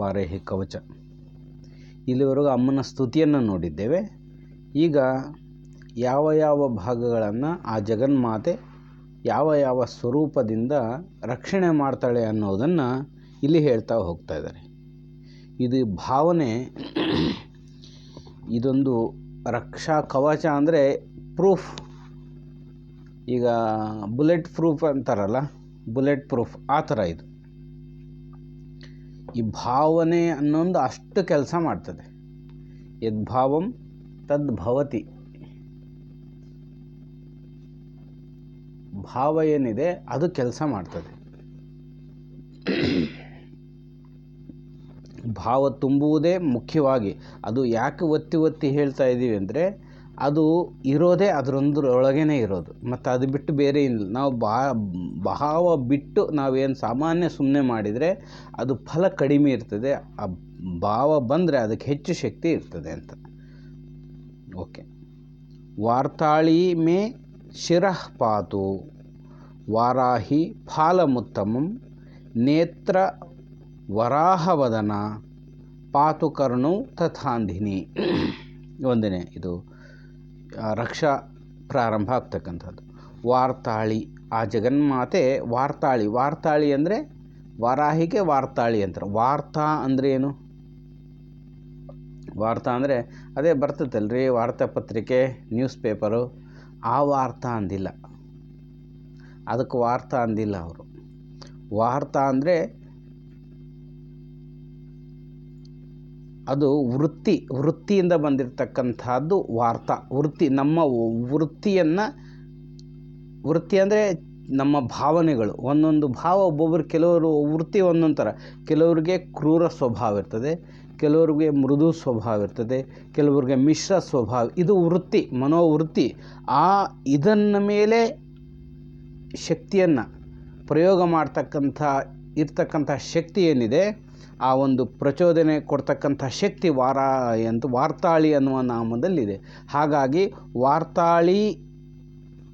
ವಾರಾಹಿ ಕವಚ. ಇಲ್ಲಿವರೆಗೂ ಅಮ್ಮನ ಸ್ತುತಿಯನ್ನು ನೋಡಿದ್ದೇವೆ. ಈಗ ಯಾವ ಯಾವ ಭಾಗಗಳನ್ನು ಆ ಜಗನ್ಮಾತೆ ಯಾವ ಯಾವ ಸ್ವರೂಪದಿಂದ ರಕ್ಷಣೆ ಮಾಡ್ತಾಳೆ ಅನ್ನೋದನ್ನು ಇಲ್ಲಿ ಹೇಳ್ತಾ ಹೋಗ್ತಾ ಇದ್ದಾರೆ. ಇದು ಭಾವನೆ, ಇದೊಂದು ರಕ್ಷಾ ಕವಚ ಅಂದರೆ ಪ್ರೂಫ್. ಈಗ ಬುಲೆಟ್ ಪ್ರೂಫ್ ಅಂತಾರಲ್ಲ, ಬುಲೆಟ್ ಪ್ರೂಫ್ ಆ ಥರ ಇದು. ಈ ಭಾವನೆ ಅನ್ನೊಂದು ಅಷ್ಟು ಕೆಲಸ ಮಾಡ್ತದೆ. ಯದ್ಭಾವಂ ತದ್ಭವತಿ. ಭಾವ ಏನಿದೆ ಅದು ಕೆಲಸ ಮಾಡ್ತದೆ. ಭಾವ ತುಂಬುವುದೇ ಮುಖ್ಯವಾಗಿ. ಅದು ಯಾಕೆ ಒತ್ತಿ ಒತ್ತಿ ಹೇಳ್ತಾ ಇದ್ದೀವಿ ಅಂದರೆ, ಅದು ಇರೋದೇ ಅದರೊಳಗೇ ಇರೋದು, ಮತ್ತು ಅದು ಬಿಟ್ಟು ಬೇರೆ ಇಲ್ಲ. ನಾವು ಭಾವ ಬಿಟ್ಟು ನಾವೇನು ಸಾಮಾನ್ಯ ಸುಮ್ಮನೆ ಮಾಡಿದರೆ ಅದು ಫಲ ಕಡಿಮೆ ಇರ್ತದೆ. ಆ ಭಾವ ಬಂದರೆ ಅದಕ್ಕೆ ಹೆಚ್ಚು ಶಕ್ತಿ ಇರ್ತದೆ ಅಂತ. ಓಕೆ. ವಾರ್ತಾಳಿ ಮೇ ಶಿರಃ ಪಾತು ವಾರಾಹಿ ಫಾಲಮುತ್ತಮಂ ನೇತ್ರ ವರಾಹವದನ ಪಾತು ಕರ್ಣೌ ತಥಾಂಧಿನಿ. ಒಂದನೇ ಇದು ರಕ್ಷಾ ಪ್ರಾರಂಭ ಆಗ್ತಕ್ಕಂಥದ್ದು. ವಾರ್ತಾಳಿ, ಆ ಜಗನ್ಮಾತೆ ವಾರ್ತಾಳಿ. ವಾರ್ತಾಳಿ ಅಂದರೆ ವಾರಾಹಿಗೆ ವಾರ್ತಾಳಿ ಅಂತಾರೆ. ವಾರ್ತಾ ಅಂದರೆ ಏನು? ವಾರ್ತಾ ಅಂದರೆ ಅದೇ ಬರ್ತೈತಲ್ರಿ, ವಾರ್ತಾಪತ್ರಿಕೆ, ನ್ಯೂಸ್ ಪೇಪರು. ಆ ವಾರ್ತಾ ಅಂದಿಲ್ಲ, ಅದಕ್ಕೆ ವಾರ್ತಾ ಅಂದಿಲ್ಲ ಅವರು. ವಾರ್ತಾ ಅಂದರೆ ಅದು ವೃತ್ತಿಯಿಂದ ಬಂದಿರತಕ್ಕಂಥದ್ದು ವಾರ್ತಾ. ನಮ್ಮ ವೃತ್ತಿ ಅಂದರೆ ನಮ್ಮ ಭಾವನೆಗಳು. ಒಂದೊಂದು ಭಾವ ಒಬ್ಬೊಬ್ಬರು, ಕೆಲವರು ವೃತ್ತಿ ಒಂದೊಂದು ಥರ. ಕೆಲವ್ರಿಗೆ ಕ್ರೂರ ಸ್ವಭಾವ ಇರ್ತದೆ, ಕೆಲವ್ರಿಗೆ ಮೃದು ಸ್ವಭಾವ ಇರ್ತದೆ, ಕೆಲವ್ರಿಗೆ ಮಿಶ್ರ ಸ್ವಭಾವ. ಇದು ವೃತ್ತಿ, ಮನೋವೃತ್ತಿ. ಇದನ್ನ ಮೇಲೆ ಶಕ್ತಿಯನ್ನು ಪ್ರಯೋಗ ಇರ್ತಕ್ಕಂಥ ಶಕ್ತಿ ಏನಿದೆ, ಆ ಒಂದು ಪ್ರಚೋದನೆ ಕೊಡ್ತಕ್ಕಂಥ ಶಕ್ತಿ ವಾರ್ತಾಳಿ ಅನ್ನುವ ನಾಮದಲ್ಲಿದೆ. ಹಾಗಾಗಿ ವಾರ್ತಾಳಿ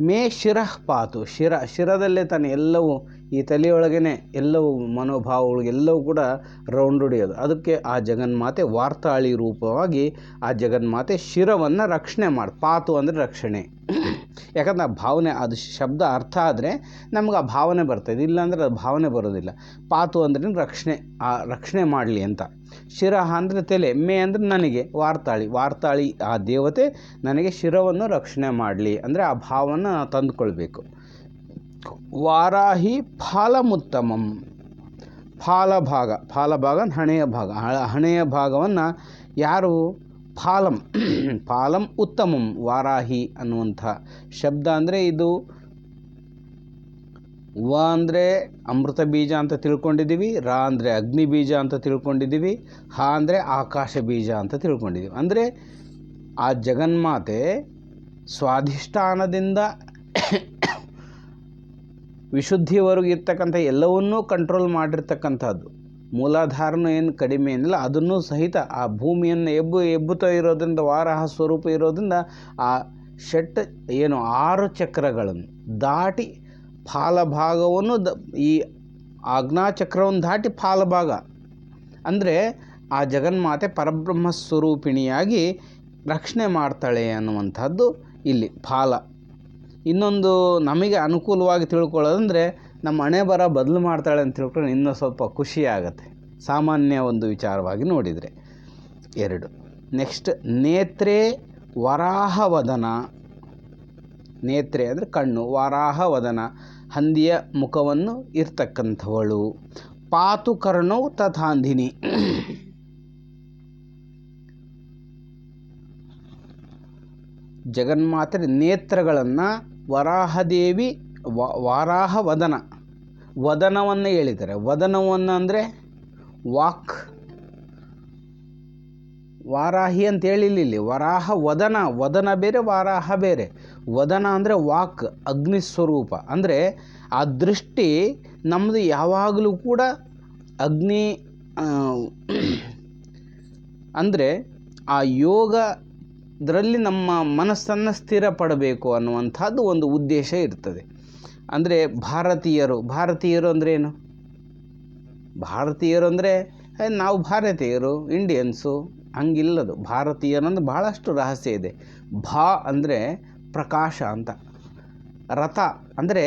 ಮೇ ಶಿರಃ ಪಾತು. ಶಿರದಲ್ಲೇ ತಾನೆ ಎಲ್ಲವೂ, ಈ ತಲೆಯೊಳಗೇ ಎಲ್ಲವೂ, ಮನೋಭಾವಗಳಿಗೆಲ್ಲವೂ ಕೂಡ ರೌಂಡ್ ಹೊಡೆಯೋದು. ಅದಕ್ಕೆ ಆ ಜಗನ್ಮಾತೆ ವಾರ್ತಾಳಿ ರೂಪವಾಗಿ ಆ ಜಗನ್ಮಾತೆ ಶಿರವನ್ನು ರಕ್ಷಣೆ ಪಾತು ಅಂದರೆ ರಕ್ಷಣೆ. ಯಾಕಂದ್ರೆ ಆ ಭಾವನೆ, ಅದು ಶಬ್ದ ಅರ್ಥ ಆದರೆ ನಮ್ಗೆ ಆ ಭಾವನೆ ಬರ್ತದೆ, ಇಲ್ಲಾಂದರೆ ಅದು ಭಾವನೆ ಬರೋದಿಲ್ಲ. ಪಾತು ಅಂದ್ರೆ ರಕ್ಷಣೆ ಮಾಡಲಿ ಅಂತ. ಶಿರಃ ಅಂದರೆ ತಲೆ, ಮೇ ಅಂದರೆ ನನಗೆ, ವಾರ್ತಾಳಿ ಆ ದೇವತೆ ನನಗೆ ಶಿರವನ್ನು ರಕ್ಷಣೆ ಮಾಡಲಿ ಅಂದರೆ ಆ ಭಾವವನ್ನು ತಂದುಕೊಳ್ಬೇಕು. ವಾರಾಹಿ ಫಾಲಮುತ್ತಮಂ. ಫಾಲಭಾಗ ಹಣೆಯ ಭಾಗವನ್ನು ಯಾರು? ಫಾಲಂ ಉತ್ತಮಂ. ವಾರಾಹಿ ಅನ್ನುವಂಥ ಶಬ್ದ ಅಂದರೆ ಇದು ವ ಅಂದರೆ ಅಮೃತ ಬೀಜ ಅಂತ ತಿಳ್ಕೊಂಡಿದ್ದೀವಿ, ರ ಅಂದರೆ ಅಗ್ನಿ ಬೀಜ ಅಂತ ತಿಳ್ಕೊಂಡಿದ್ದೀವಿ, ಹ ಅಂದರೆ ಆಕಾಶ ಬೀಜ ಅಂತ ತಿಳ್ಕೊಂಡಿದ್ದೀವಿ. ಅಂದರೆ ಆ ಜಗನ್ಮಾತೆ ಸ್ವಾಧಿಷ್ಠಾನದಿಂದ ವಿಶುದ್ಧಿವರೆಗೂ ಇರ್ತಕ್ಕಂಥ ಎಲ್ಲವನ್ನೂ ಕಂಟ್ರೋಲ್ ಮಾಡಿರ್ತಕ್ಕಂಥದ್ದು. ಮೂಲಾಧಾರನೂ ಏನು ಕಡಿಮೆ ಏನಿಲ್ಲ, ಅದನ್ನೂ ಸಹಿತ ಆ ಭೂಮಿಯನ್ನು ಎಬ್ಬುತ್ತಾ ಇರೋದ್ರಿಂದ, ವಾರಾಹ ಸ್ವರೂಪ ಇರೋದ್ರಿಂದ ಆ 6 ಚಕ್ರಗಳನ್ನು ದಾಟಿ ಫಾಲಭಾಗವನ್ನು ಈ ಆಜ್ಞಾಚಕ್ರವನ್ನು ದಾಟಿ ಫಾಲಭಾಗ ಅಂದರೆ ಆ ಜಗನ್ಮಾತೆ ಪರಬ್ರಹ್ಮ ಸ್ವರೂಪಿಣಿಯಾಗಿ ರಕ್ಷಣೆ ಮಾಡ್ತಾಳೆ ಅನ್ನುವಂಥದ್ದು ಇಲ್ಲಿ ಫಾಲ. ಇನ್ನೊಂದು ನಮಗೆ ಅನುಕೂಲವಾಗಿ ತಿಳ್ಕೊಳ್ಳೋದಂದರೆ, ನಮ್ಮ ಹಣೆ ಬರ ಬದಲು ಮಾಡ್ತಾಳೆ ಅಂತ ತಿಳ್ಕೊಂಡ್ರೆ ಇನ್ನೂ ಸ್ವಲ್ಪ ಖುಷಿಯಾಗತ್ತೆ, ಸಾಮಾನ್ಯ ಒಂದು ವಿಚಾರವಾಗಿ ನೋಡಿದರೆ. 2. ನೆಕ್ಸ್ಟ್, ನೇತ್ರೇ ವರಾಹವದನ. ನೇತ್ರೆ ಅಂದರೆ ಕಣ್ಣು, ವರಾಹವದನ ಹಂದಿಯ ಮುಖವನ್ನು ಇರ್ತಕ್ಕಂಥವಳು. ಪಾತು ಕರ್ಣೌ ತಥಾಂಧಿನಿ. ಜಗನ್ಮಾತೆ ನೇತ್ರಗಳನ್ನು ವರಾಹದೇವಿ ವದನವನ್ನು ಹೇಳಿದ್ದಾರೆ. ವದನವನ್ನು ಅಂದರೆ ವಾಕ್. ವಾರಾಹಿ ಅಂತ ಹೇಳಿಲ್ಲ, ವರಾಹ ವದನ ಬೇರೆ, ವಾರಾಹ ಬೇರೆ. ವದನ ಅಂದರೆ ವಾಕ್, ಅಗ್ನಿ ಸ್ವರೂಪ. ಅಂದರೆ ಆ ದೃಷ್ಟಿ ನಮ್ಮದು ಯಾವಾಗಲೂ ಕೂಡ ಅಗ್ನಿ. ಅಂದರೆ ಆ ಯೋಗದರಲ್ಲಿ ನಮ್ಮ ಮನಸ್ಸನ್ನು ಸ್ಥಿರಪಡಬೇಕು ಅನ್ನುವಂಥದ್ದು ಒಂದು ಉದ್ದೇಶ ಇರ್ತದೆ. ಅಂದರೆ ಭಾರತೀಯರು ಅಂದರೆ ಏನು? ಭಾರತೀಯರು ಅಂದರೆ ನಾವು ಭಾರತೀಯರು, ಇಂಡಿಯನ್ಸು ಹಂಗಿಲ್ಲದು. ಭಾರತೀಯರಂದ್ರೆ ಭಾಳಷ್ಟು ರಹಸ್ಯ ಇದೆ. ಭಾ ಅಂದರೆ ಪ್ರಕಾಶ ಅಂತ, ರಥ ಅಂದರೆ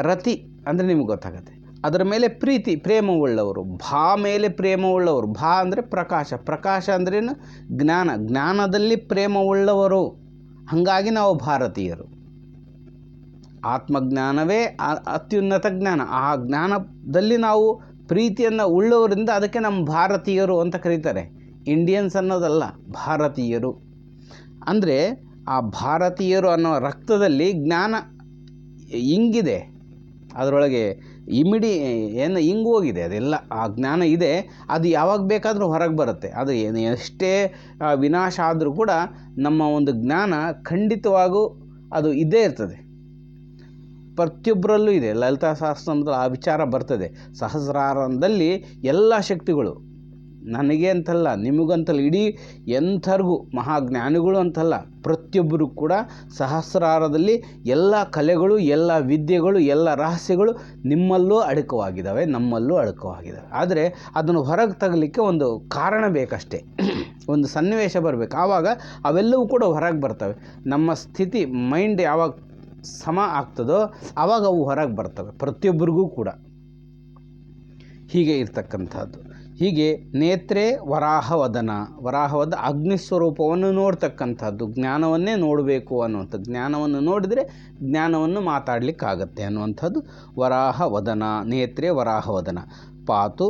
ರತಿ ಅಂದರೆ ನಿಮ್ಗೆ ಗೊತ್ತಾಗುತ್ತೆ. ಅದರ ಮೇಲೆ ಪ್ರೀತಿ, ಪ್ರೇಮವುಳ್ಳವರು. ಭಾ ಮೇಲೆ ಪ್ರೇಮವುಳ್ಳವರು. ಭಾ ಅಂದರೆ ಪ್ರಕಾಶ, ಪ್ರಕಾಶ ಅಂದ್ರೇನು? ಜ್ಞಾನ, ಜ್ಞಾನದಲ್ಲಿ ಪ್ರೇಮವುಳ್ಳವರು. ಹಾಗಾಗಿ ನಾವು ಭಾರತೀಯರು. ಆತ್ಮಜ್ಞಾನವೇ ಅತ್ಯುನ್ನತ ಜ್ಞಾನ. ಆ ಜ್ಞಾನದಲ್ಲಿ ನಾವು ಪ್ರೀತಿಯನ್ನು ಉಳ್ಳವರಿಂದ ಅದಕ್ಕೆ ನಮ್ಮ ಭಾರತೀಯರು ಅಂತ ಕರೀತಾರೆ. ಇಂಡಿಯನ್ಸ್ ಅನ್ನೋದಲ್ಲ, ಭಾರತೀಯರು. ಅಂದರೆ ಆ ಭಾರತೀಯರು ಅನ್ನೋ ರಕ್ತದಲ್ಲಿ ಜ್ಞಾನ ಇಂಗಿದೆ, ಅದರೊಳಗೆ ಏನು ಇಂಗು ಹೋಗಿದೆ, ಅದೆಲ್ಲ ಆ ಜ್ಞಾನ ಇದೆ. ಅದು ಯಾವಾಗ ಬೇಕಾದರೂ ಹೊರಗೆ ಬರುತ್ತೆ. ಅದು ಎಷ್ಟೇ ವಿನಾಶ ಆದರೂ ಕೂಡ ನಮ್ಮ ಒಂದು ಜ್ಞಾನ ಖಂಡಿತವಾಗೂ ಅದು ಇದ್ದೇ ಇರ್ತದೆ. ಪ್ರತಿಯೊಬ್ಬರಲ್ಲೂ ಇದೆ. ಲಲಿತಾ ಸಹಸ್ರನಾಮದಲ್ಲಿ ಆ ವಿಚಾರ ಬರ್ತದೆ. ಸಹಸ್ರಾರದಲ್ಲಿ ಎಲ್ಲ ಶಕ್ತಿಗಳು, ನನಗೆ ಅಂತಲ್ಲ, ನಿಮಗಂತಲ್ಲ, ಇಡೀ ಎಂಥರಿಗೂ, ಮಹಾಜ್ಞಾನಿಗಳು ಅಂತಲ್ಲ, ಪ್ರತಿಯೊಬ್ಬರು ಕೂಡ ಸಹಸ್ರಾರದಲ್ಲಿ ಎಲ್ಲ ಕಲೆಗಳು, ಎಲ್ಲ ವಿದ್ಯೆಗಳು, ಎಲ್ಲ ರಹಸ್ಯಗಳು ನಿಮ್ಮಲ್ಲೂ ಅಡಕವಾಗಿದ್ದಾವೆ, ನಮ್ಮಲ್ಲೂ ಅಡಕವಾಗಿದ್ದಾವೆ. ಆದರೆ ಅದನ್ನು ಹೊರಗೆ ತಗಲಿಕ್ಕೆ ಒಂದು ಕಾರಣ ಬೇಕಷ್ಟೇ, ಒಂದು ಸನ್ನಿವೇಶ ಬರಬೇಕು. ಆವಾಗ ಅವೆಲ್ಲವೂ ಕೂಡ ಹೊರಗೆ ಬರ್ತವೆ. ನಮ್ಮ ಸ್ಥಿತಿ, ಮೈಂಡ್ ಯಾವಾಗ ಸಮ ಆಗ್ತದೋ ಆವಾಗ ಅವು ಹೊರಗೆ ಬರ್ತವೆ, ಪ್ರತಿಯೊಬ್ಬರಿಗೂ ಕೂಡ. ಹೀಗೆ ಇರ್ತಕ್ಕಂಥದ್ದು. ಹೀಗೆ ನೇತ್ರೇ ವರಾಹವದನ, ವರಾಹವದ ಅಗ್ನಿಸ್ವರೂಪವನ್ನು ನೋಡ್ತಕ್ಕಂಥದ್ದು, ಜ್ಞಾನವನ್ನೇ ನೋಡಬೇಕು ಅನ್ನುವಂಥದ್ದು. ಜ್ಞಾನವನ್ನು ನೋಡಿದರೆ ಜ್ಞಾನವನ್ನು ಮಾತಾಡಲಿಕ್ಕಾಗತ್ತೆ ಅನ್ನುವಂಥದ್ದು ವರಾಹವದನ. ನೇತ್ರೇ ವರಾಹವದನ. ಪಾತು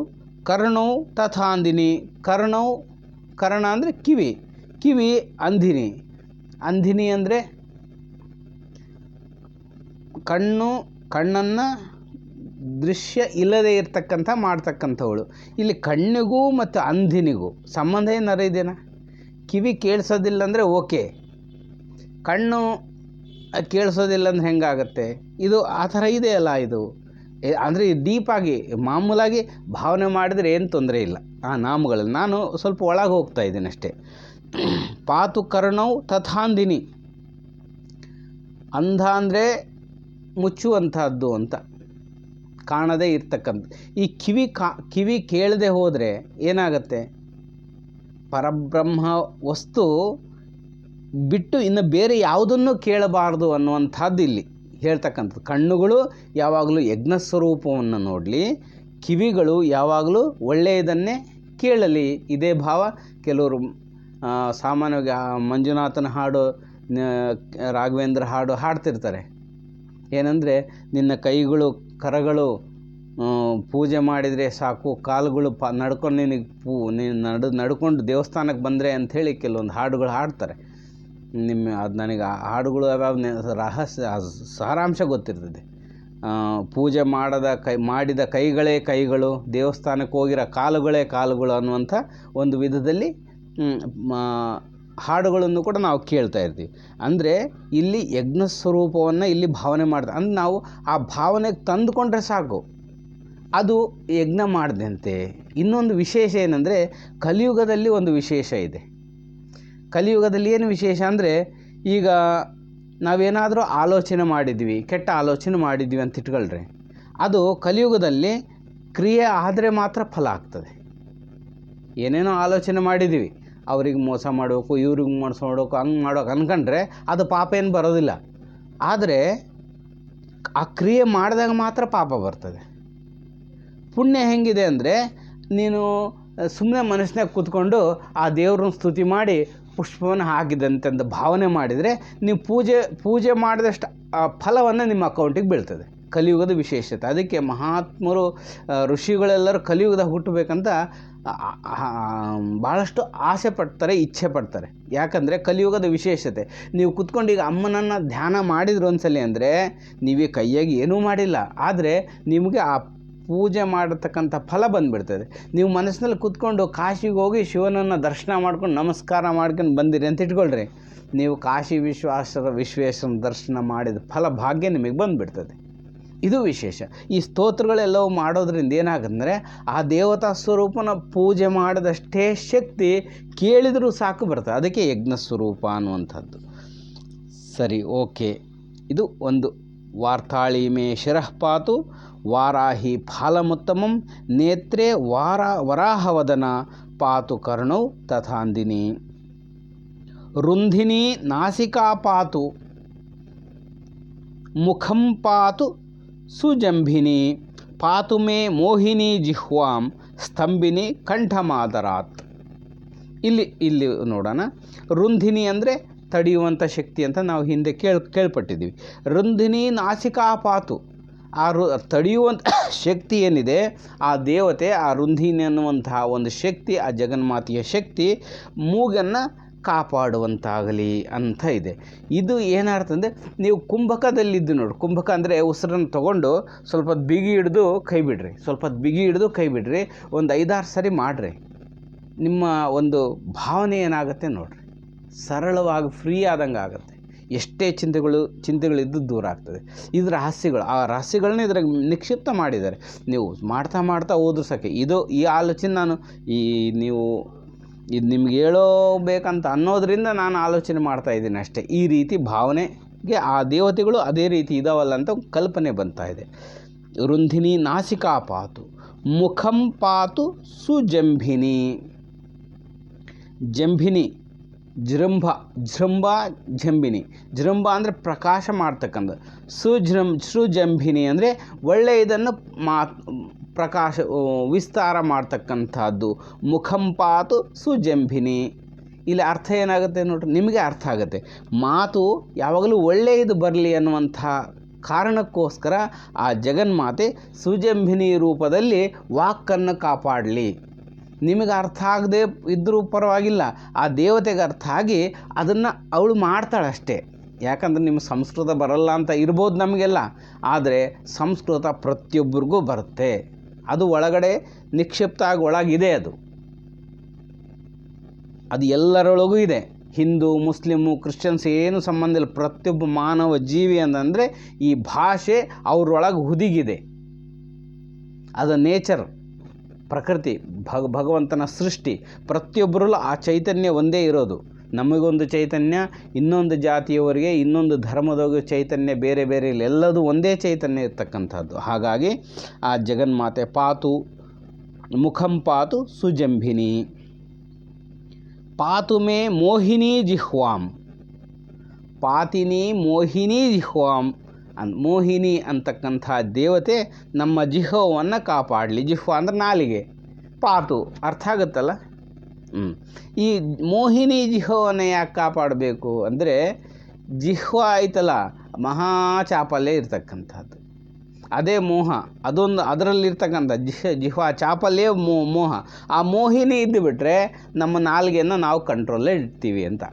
ಕರ್ಣೌ ತಥಾಂದಿನಿ. ಕರ್ಣೌ, ಕರ್ಣ ಅಂದರೆ ಕಿವಿ, ಕಿವಿ ಅಂಧಿನಿ. ಅಂಧಿನಿ ಅಂದರೆ ಕಣ್ಣನ್ನು ದೃಶ್ಯ ಇಲ್ಲದೆ ಇರ್ತಕ್ಕಂಥ ಮಾಡ್ತಕ್ಕಂಥವಳು. ಇಲ್ಲಿ ಕಣ್ಣಿಗೂ ಮತ್ತು ಅಂಧಿನಿಗೂ ಸಂಬಂಧ ಏನಾರ ಇದೆಯಾ? ಕಿವಿ ಕೇಳಿಸೋದಿಲ್ಲ ಅಂದರೆ ಓಕೆ, ಕಣ್ಣು ಕೇಳಿಸೋದಿಲ್ಲ ಅಂದರೆ ಹೆಂಗಾಗತ್ತೆ? ಇದು ಆ ಥರ ಇದೆಯಲ್ಲ. ಇದು ಅಂದರೆ ಡೀಪಾಗಿ ಮಾಮೂಲಾಗಿ ಭಾವನೆ ಮಾಡಿದರೆ ಏನು ತೊಂದರೆ ಇಲ್ಲ ಆ ನಾಮಗಳಲ್ಲಿ. ನಾನು ಸ್ವಲ್ಪ ಒಳಗೆ ಹೋಗ್ತಾ ಇದ್ದೀನಿ ಅಷ್ಟೇ. ಪಾತು ಕರ್ಣೌ ತಥಾಂದಿನಿ. ಅಂಧ ಅಂದರೆ ಮುಚ್ಚುವಂಥದ್ದು ಅಂತ, ಕಾಣದೇ ಇರ್ತಕ್ಕಂಥ. ಈ ಕಿವಿ ಕೇಳದೆ ಹೋದರೆ ಏನಾಗತ್ತೆ? ಪರಬ್ರಹ್ಮ ವಸ್ತು ಬಿಟ್ಟು ಇನ್ನು ಬೇರೆ ಯಾವುದನ್ನು ಕೇಳಬಾರ್ದು ಅನ್ನುವಂಥದ್ದು ಇಲ್ಲಿ ಹೇಳ್ತಕ್ಕಂಥದ್ದು. ಕಣ್ಣುಗಳು ಯಾವಾಗಲೂ ಯಜ್ಞಸ್ವರೂಪವನ್ನು ನೋಡಲಿ, ಕಿವಿಗಳು ಯಾವಾಗಲೂ ಒಳ್ಳೆಯದನ್ನೇ ಕೇಳಲಿ. ಇದೇ ಭಾವ. ಕೆಲವರು ಸಾಮಾನ್ಯವಾಗಿ ಮಂಜುನಾಥನ ಹಾಡು, ರಾಘವೇಂದ್ರ ಹಾಡು ಹಾಡ್ತಿರ್ತಾರೆ. ಏನಂದರೆ, ನಿನ್ನ ಕೈಗಳು ಕರಗಳು ಪೂಜೆ ಮಾಡಿದರೆ ಸಾಕು, ಕಾಲುಗಳು ನಡ್ಕೊಂಡು ನೀನು ನಡ್ಕೊಂಡು ದೇವಸ್ಥಾನಕ್ಕೆ ಬಂದರೆ ಅಂಥೇಳಿ ಕೆಲವೊಂದು ಹಾಡುಗಳು ಹಾಡ್ತಾರೆ. ಅದು ನನಗೆ ಆ ಹಾಡುಗಳು ಯಾವ್ಯಾವ ರಹಸ್ಯ ಸಾರಾಂಶ ಗೊತ್ತಿರ್ತದೆ. ಪೂಜೆ ಮಾಡಿದ ಕೈಗಳೇ ಕೈಗಳು, ದೇವಸ್ಥಾನಕ್ಕೆ ಹೋಗಿರೋ ಕಾಲುಗಳೇ ಕಾಲುಗಳು ಅನ್ನುವಂಥ ಒಂದು ವಿಧದಲ್ಲಿ ಹಾಡುಗಳನ್ನು ಕೂಡ ನಾವು ಕೇಳ್ತಾ ಇರ್ತೀವಿ. ಅಂದರೆ ಇಲ್ಲಿ ಯಜ್ಞ ಸ್ವರೂಪವನ್ನು ಇಲ್ಲಿ ಭಾವನೆ ಮಾಡ್ತಾರೆ. ಅಂದರೆ ನಾವು ಆ ಭಾವನೆಗೆ ತಂದುಕೊಂಡ್ರೆ ಸಾಕು, ಅದು ಯಜ್ಞ ಮಾಡಿದಂತೆ. ಇನ್ನೊಂದು ವಿಶೇಷ ಏನಂದರೆ, ಕಲಿಯುಗದಲ್ಲಿ ಒಂದು ವಿಶೇಷ ಇದೆ. ಕಲಿಯುಗದಲ್ಲಿ ಏನು ವಿಶೇಷ ಅಂದರೆ, ಈಗ ನಾವೇನಾದರೂ ಆಲೋಚನೆ ಮಾಡಿದ್ವಿ, ಕೆಟ್ಟ ಆಲೋಚನೆ ಮಾಡಿದ್ವಿ ಅಂತ ಇಟ್ಕೊಳ್ರಿ, ಅದು ಕಲಿಯುಗದಲ್ಲಿ ಕ್ರಿಯೆ ಆದರೆ ಮಾತ್ರ ಫಲ ಆಗ್ತದೆ. ಏನೇನೋ ಆಲೋಚನೆ ಮಾಡಿದ್ದೀವಿ, ಅವ್ರಿಗೆ ಮೋಸ ಮಾಡಬೇಕು, ಇವ್ರಿಗೆ ಮೋಸ ಮಾಡಬೇಕು, ಹಂಗೆ ಮಾಡೋಕೆ ಅಂದ್ಕೊಂಡ್ರೆ ಅದು ಪಾಪ ಏನು ಬರೋದಿಲ್ಲ. ಆದರೆ ಆ ಕ್ರಿಯೆ ಮಾಡಿದಾಗ ಮಾತ್ರ ಪಾಪ ಬರ್ತದೆ. ಪುಣ್ಯ ಹೆಂಗಿದೆ ಅಂದರೆ, ನೀನು ಸುಮ್ಮನೆ ಮನಸ್ಸಿನಾಗ ಕೂತ್ಕೊಂಡು ಆ ದೇವ್ರನ್ನ ಸ್ತುತಿ ಮಾಡಿ ಪುಷ್ಪವನ್ನು ಹಾಕಿದಂತಂದು ಭಾವನೆ ಮಾಡಿದರೆ ನೀವು ಪೂಜೆ ಮಾಡಿದಷ್ಟು ಆ ಫಲವನ್ನು ನಿಮ್ಮ ಅಕೌಂಟಿಗೆ ಬೀಳ್ತದೆ. ಕಲಿಯುಗದ ವಿಶೇಷತೆ. ಅದಕ್ಕೆ ಮಹಾತ್ಮರು, ಋಷಿಗಳೆಲ್ಲರೂ ಕಲಿಯುಗದಾಗ ಹುಟ್ಟಬೇಕಂತ ಭಾಳಷ್ಟು ಆಸೆ ಪಡ್ತಾರೆ, ಇಚ್ಛೆ ಪಡ್ತಾರೆ. ಯಾಕಂದರೆ ಕಲಿಯುಗದ ವಿಶೇಷತೆ. ನೀವು ಕುತ್ಕೊಂಡು ಈಗ ಅಮ್ಮನನ್ನು ಧ್ಯಾನ ಮಾಡಿದ್ರು ಒಂದ್ಸಲಿ ಅಂದರೆ ನೀವೇ ಕೈಯಾಗಿ ಏನೂ ಮಾಡಿಲ್ಲ, ಆದರೆ ನಿಮಗೆ ಆ ಪೂಜೆ ಮಾಡತಕ್ಕಂಥ ಫಲ ಬಂದುಬಿಡ್ತದೆ. ನೀವು ಮನಸ್ಸಿನಲ್ಲಿ ಕೂತ್ಕೊಂಡು ಕಾಶಿಗೆ ಹೋಗಿ ಶಿವನನ್ನು ದರ್ಶನ ಮಾಡ್ಕೊಂಡು ನಮಸ್ಕಾರ ಮಾಡ್ಕೊಂಡು ಬಂದಿರಿ ಅಂತ ಇಟ್ಕೊಳ್ರಿ, ನೀವು ಕಾಶಿ ವಿಶ್ವೇಶ್ವರ ದರ್ಶನ ಮಾಡಿದ ಫಲ ಭಾಗ್ಯ ನಿಮಗೆ ಬಂದುಬಿಡ್ತದೆ. ಇದು ವಿಶೇಷ. ಈ ಸ್ತೋತ್ರಗಳೆಲ್ಲವೂ ಮಾಡೋದ್ರಿಂದ ಏನಾಗಂದರೆ, ಆ ದೇವತಾ ಸ್ವರೂಪನ ಪೂಜೆ ಮಾಡಿದಷ್ಟೇ ಶಕ್ತಿ ಕೇಳಿದರೂ ಸಾಕು ಬರ್ತದೆ. ಅದಕ್ಕೆ ಯಜ್ಞ ಸ್ವರೂಪ ಅನ್ನುವಂಥದ್ದು. ಸರಿ, ಓಕೆ. ಇದು ಒಂದು ವಾರ್ತಾಳಿ ಮೇ ಶಿರಃ ಪಾತು ವಾರಾಹಿ ಫಾಲಮುತ್ತಮಂ ನೇತ್ರೇ ವರಾಹವದನ ಪಾತು ಕರ್ಣೌ ತಥಾಂದಿನಿ. ರುಂಧಿನಿ ನಾಸಿಕಾ ಪಾತು ಮುಖಂ ಪಾತು ಸುಜಂಭಿನಿ ಪಾತು ಮೇ ಮೋಹಿನಿ ಜಿಹ್ವಾಂ ಸ್ತಂಭಿನಿ ಕಂಠಮಾದರಾತ್. ಇಲ್ಲಿ ನೋಡೋಣ. ರುಂಧಿನಿ ಅಂದರೆ ತಡೆಯುವಂಥ ಶಕ್ತಿ ಅಂತ ನಾವು ಹಿಂದೆ ಕೇಳ್ಪಟ್ಟಿದ್ದೀವಿ. ರುಂಧಿನಿ ನಾಸಿಕಾ ಪಾತು, ಆ ತಡೆಯುವಂಥ ಶಕ್ತಿ ಏನಿದೆ ಆ ದೇವತೆ, ಆ ರುಂಧಿನಿ ಅನ್ನುವಂತಹ ಒಂದು ಶಕ್ತಿ, ಆ ಜಗನ್ಮಾತೆಯ ಶಕ್ತಿ ಮೂಗನ್ನು ಕಾಪಾಡುವಂತಾಗಲಿ ಅಂತ ಇದೆ. ಇದು ಏನರ್ಥ ಅಂದರೆ, ನೀವು ಕುಂಭಕದಲ್ಲಿದ್ದು ನೋಡಿ, ಕುಂಭಕ ಅಂದರೆ ಉಸಿರನ್ನು ತಗೊಂಡು ಸ್ವಲ್ಪ ಬಿಗಿ ಹಿಡಿದು ಕೈ ಬಿಡ್ರಿ, ಸ್ವಲ್ಪ ಬಿಗಿ ಹಿಡಿದು ಕೈ ಬಿಡ್ರಿ, ಒಂದು 5-6 ಸರಿ ಮಾಡಿರಿ. ನಿಮ್ಮ ಒಂದು ಭಾವನೆ ಏನಾಗುತ್ತೆ ನೋಡಿರಿ, ಸರಳವಾಗಿ ಫ್ರೀ ಆದಂಗೆ ಆಗುತ್ತೆ. ಎಷ್ಟೇ ಚಿಂತೆಗಳಿದ್ದು ದೂರ ಆಗ್ತದೆ. ಇದು ರಹಸ್ಯಗಳು, ಆ ರಹಸ್ಯಗಳನ್ನ ಇದ್ರಾಗ ನಿಕ್ಷಿಪ್ತ ಮಾಡಿದ್ದಾರೆ. ನೀವು ಮಾಡ್ತಾ ಹೋದ್ರೂ ಸಾಕೆ. ಈ ಆಲೋಚನೆ ನಾನು ಇದು ನಿಮ್ಗೆ ಹೇಳೋಬೇಕಂತ ಅನ್ನೋದರಿಂದ ನಾನು ಆಲೋಚನೆ ಮಾಡ್ತಾ ಇದ್ದೀನಿ ಅಷ್ಟೇ. ಈ ರೀತಿ ಭಾವನೆಗೆ ಆ ದೇವತೆಗಳು ಅದೇ ರೀತಿ ಇದಾವಲ್ಲ ಅಂತ ಕಲ್ಪನೆ ಬರ್ತಾ ಇದೆ. ರುಂಧಿನಿ ನಾಸಿಕಾ ಪಾತು ಮುಖಂ ಪಾತು ಸುಜಂಭಿನಿ. ಜಂಭಿನಿ ಜೃಂಭ ಜಂಭಿನಿ. ಜೃಂಭ ಅಂದರೆ ಪ್ರಕಾಶ ಮಾಡ್ತಕ್ಕಂಥ. ಸುಜಂಭಿನಿ ಅಂದರೆ ಒಳ್ಳೆಯದನ್ನು ಪ್ರಕಾಶ ವಿಸ್ತಾರ ಮಾಡ್ತಕ್ಕಂಥದ್ದು. ಮುಖಂ ಪಾತು ಸುಜಂಭಿನಿ. ಇಲ್ಲಿ ಅರ್ಥ ಏನಾಗುತ್ತೆ ನೋಡ್ರಿ, ನಿಮಗೆ ಅರ್ಥ ಆಗುತ್ತೆ. ಮಾತು ಯಾವಾಗಲೂ ಒಳ್ಳೆಯದು ಬರಲಿ ಅನ್ನುವಂಥ ಕಾರಣಕ್ಕೋಸ್ಕರ ಆ ಜಗನ್ಮಾತೆ ಸುಜಂಭಿನಿ ರೂಪದಲ್ಲಿ ವಾಕನ್ನು ಕಾಪಾಡಲಿ. ನಿಮಗೆ ಅರ್ಥ ಆಗದೆ ಇದ್ದರೂ ಪರವಾಗಿಲ್ಲ, ಆ ದೇವತೆಗೆ ಅರ್ಥ ಆಗಿ ಅದನ್ನು ಅವಳು ಮಾಡ್ತಾಳಷ್ಟೇ. ಯಾಕಂದರೆ ನಿಮ್ಮ ಸಂಸ್ಕೃತ ಬರಲ್ಲ ಅಂತ ಇರ್ಬೋದು ನಮಗೆಲ್ಲ, ಆದರೆ ಸಂಸ್ಕೃತ ಪ್ರತಿಯೊಬ್ಬರಿಗೂ ಬರುತ್ತೆ. ಅದು ಒಳಗಡೆ ನಿಕ್ಷಿಪ್ತ ಆಗಿ ಒಳಗಿದೆ. ಅದು ಎಲ್ಲರೊಳಗೂ ಇದೆ. ಹಿಂದೂ, ಮುಸ್ಲಿಮು, ಕ್ರಿಶ್ಚಿಯನ್ಸ್ ಏನು ಸಂಬಂಧ ಇಲ್ಲ. ಪ್ರತಿಯೊಬ್ಬ ಮಾನವ ಜೀವಿ ಅಂತಂದರೆ ಈ ಭಾಷೆ ಅವರೊಳಗೆ ಹುದುಗಿದೆ. ಅದು ನೇಚರ್, ಪ್ರಕೃತಿ, ಭಗವಂತನ ಸೃಷ್ಟಿ. ಪ್ರತಿಯೊಬ್ಬರಲ್ಲೂ ಆ ಚೈತನ್ಯ ಒಂದೇ ಇರೋದು. ನಮಗೊಂದು ಚೈತನ್ಯ, ಇನ್ನೊಂದು ಜಾತಿಯವರಿಗೆ ಇನ್ನೊಂದು ಧರ್ಮದವರಿಗೆ ಚೈತನ್ಯ ಬೇರೆ ಬೇರೆ ಇಲ್ಲ. ಎಲ್ಲದೂ ಒಂದೇ ಚೈತನ್ಯ ಇರ್ತಕ್ಕಂಥದ್ದು. ಹಾಗಾಗಿ ಆ ಜಗನ್ಮಾತೆ ಪಾತು ಮುಖಂ ಪಾತು ಸುಜಂಭಿನಿ ಪಾತು ಮೇ ಮೋಹಿನಿ ಜಿಹ್ವಾಂ. ಪಾತಿನಿ ಮೋಹಿನಿ ಜಿಹ್ವಾಂ. ಮೋಹಿನಿ ಅಂತಕ್ಕಂಥ ದೇವತೆ ನಮ್ಮ ಜಿಹ್ವವನ್ನು ಕಾಪಾಡಲಿ. ಜಿಹ್ವ ಅಂದರೆ ನಾಲಿಗೆ, ಪಾತು ಅರ್ಥ ಆಗುತ್ತಲ್ಲ. ಈ ಮೋಹಿನಿ ಜಿಹ್ವವನ್ನು ಯಾಕೆ ಕಾಪಾಡಬೇಕು ಅಂದರೆ, ಜಿಹ್ವ ಆಯ್ತಲ್ಲ ಮಹಾ ಚಾಪಲ್ಯ ಇರ್ತಕ್ಕಂಥದ್ದು, ಅದೇ ಮೋಹ. ಅದರಲ್ಲಿರ್ತಕ್ಕಂಥ ಜಿಹ್ವ ಚಾಪಲ್ಯ ಮೋಹ. ಆ ಮೋಹಿನಿ ಇದ್ದು ಬಿಟ್ಟರೆ ನಮ್ಮ ನಾಲಿಗೆಯನ್ನು ನಾವು ಕಂಟ್ರೋಲೇ ಇಡ್ತೀವಿ ಅಂತ.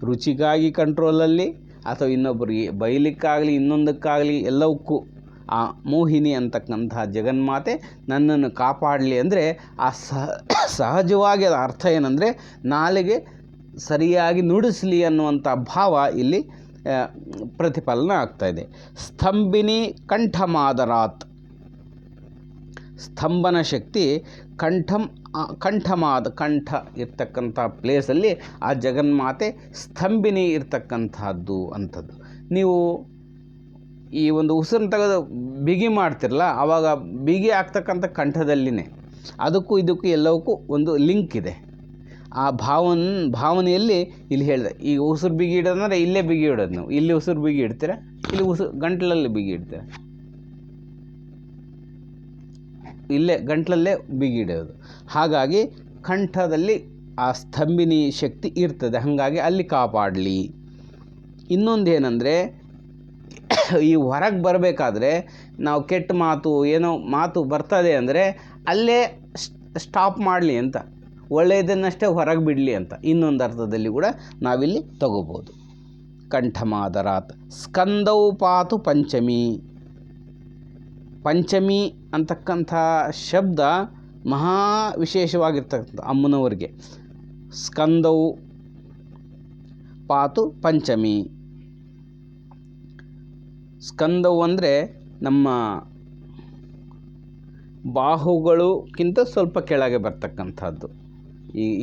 ರುಚಿಗಾಗಿ ಕಂಟ್ರೋಲಲ್ಲಿ, ಅಥವಾ ಇನ್ನೊಬ್ಬರಿಗೆ ಬೈಲಿಕ್ಕಾಗಲಿ ಇನ್ನೊಂದಕ್ಕಾಗಲಿ ಎಲ್ಲವಕ್ಕೂ ಆ ಮೋಹಿನಿ ಅಂತಕ್ಕಂಥ ಜಗನ್ಮಾತೆ ನನ್ನನ್ನು ಕಾಪಾಡಲಿ ಅಂದರೆ ಆ ಸಹಜವಾಗಿ ಅದರ ಅರ್ಥ ಏನಂದರೆ ನಾಲಿಗೆ ಸರಿಯಾಗಿ ನುಡಿಸಲಿ ಅನ್ನುವಂಥ ಭಾವ ಇಲ್ಲಿ ಪ್ರತಿಫಲನ ಆಗ್ತಾಯಿದೆ. ಸ್ತಂಭಿನಿ ಕಂಠಮಾದರಾತ್. ಸ್ತಂಭನ ಶಕ್ತಿ ಕಂಠ ಇರ್ತಕ್ಕಂಥ ಪ್ಲೇಸಲ್ಲಿ ಆ ಜಗನ್ಮಾತೆ ಸ್ತಂಭಿನಿ ಇರ್ತಕ್ಕಂಥದ್ದು ಅಂಥದ್ದು. ನೀವು ಈ ಒಂದು ಉಸಿರನ್ನು ತೆಗೆದು ಬಿಗಿ ಮಾಡ್ತಿರಲ್ಲ, ಆವಾಗ ಬಿಗಿ ಆಗ್ತಕ್ಕಂಥ ಕಂಠದಲ್ಲಿನೇ. ಅದಕ್ಕೂ ಇದಕ್ಕೂ ಎಲ್ಲವಕ್ಕೂ ಒಂದು ಲಿಂಕ್ ಇದೆ. ಆ ಭಾವನೆಯಲ್ಲಿ ಇಲ್ಲಿ ಹೇಳಿದೆ. ಈಗ ಉಸಿರು ಬಿಗಿ ಇಡೋದಂದರೆ ಇಲ್ಲೇ ಬಿಗಿ ಇಡೋದು. ನಾವು ಇಲ್ಲಿ ಉಸಿರು ಬಿಗಿ ಇಡ್ತೀರ, ಇಲ್ಲಿ ಗಂಟಲಲ್ಲಿ ಬಿಗಿ ಇಡ್ತೀರ, ಇಲ್ಲೇ ಗಂಟಲಲ್ಲೇ ಬಿಗಿ ಇಡೋದು. ಹಾಗಾಗಿ ಕಂಠದಲ್ಲಿ ಆ ಸ್ತಂಭಿನಿ ಶಕ್ತಿ ಇರ್ತದೆ. ಹಾಗಾಗಿ ಅಲ್ಲಿ ಕಾಪಾಡಲಿ. ಇನ್ನೊಂದೇನೆಂದರೆ, ಈ ಹೊರಗೆ ಬರಬೇಕಾದ್ರೆ ನಾವು ಕೆಟ್ಟ ಏನೋ ಮಾತು ಬರ್ತದೆ ಅಂದರೆ ಅಲ್ಲೇ ಸ್ಟಾಪ್ ಮಾಡಲಿ ಅಂತ, ಒಳ್ಳೆಯದನ್ನಷ್ಟೇ ಹೊರಗೆ ಬಿಡಲಿ ಅಂತ ಇನ್ನೊಂದು ಅರ್ಥದಲ್ಲಿ ಕೂಡ ನಾವಿಲ್ಲಿ ತಗೋಬೋದು. ಕಂಠಮಾದರಾತ್. ಸ್ಕಂದೌ ಪಾತು ಪಂಚಮಿ. ಪಂಚಮಿ ಅಂತಕ್ಕಂಥ ಶಬ್ದ ಮಹಾ ವಿಶೇಷವಾಗಿರ್ತಕ್ಕಂಥ ಅಮ್ಮನವರಿಗೆ. ಸ್ಕಂದೌ ಪಾತು ಪಂಚಮಿ. ಸ್ಕಂದವು ಅಂದರೆ ನಮ್ಮ ಬಾಹುಗಳಿಗಿಂತ ಸ್ವಲ್ಪ ಕೆಳಗೆ ಬರ್ತಕ್ಕಂಥದ್ದು.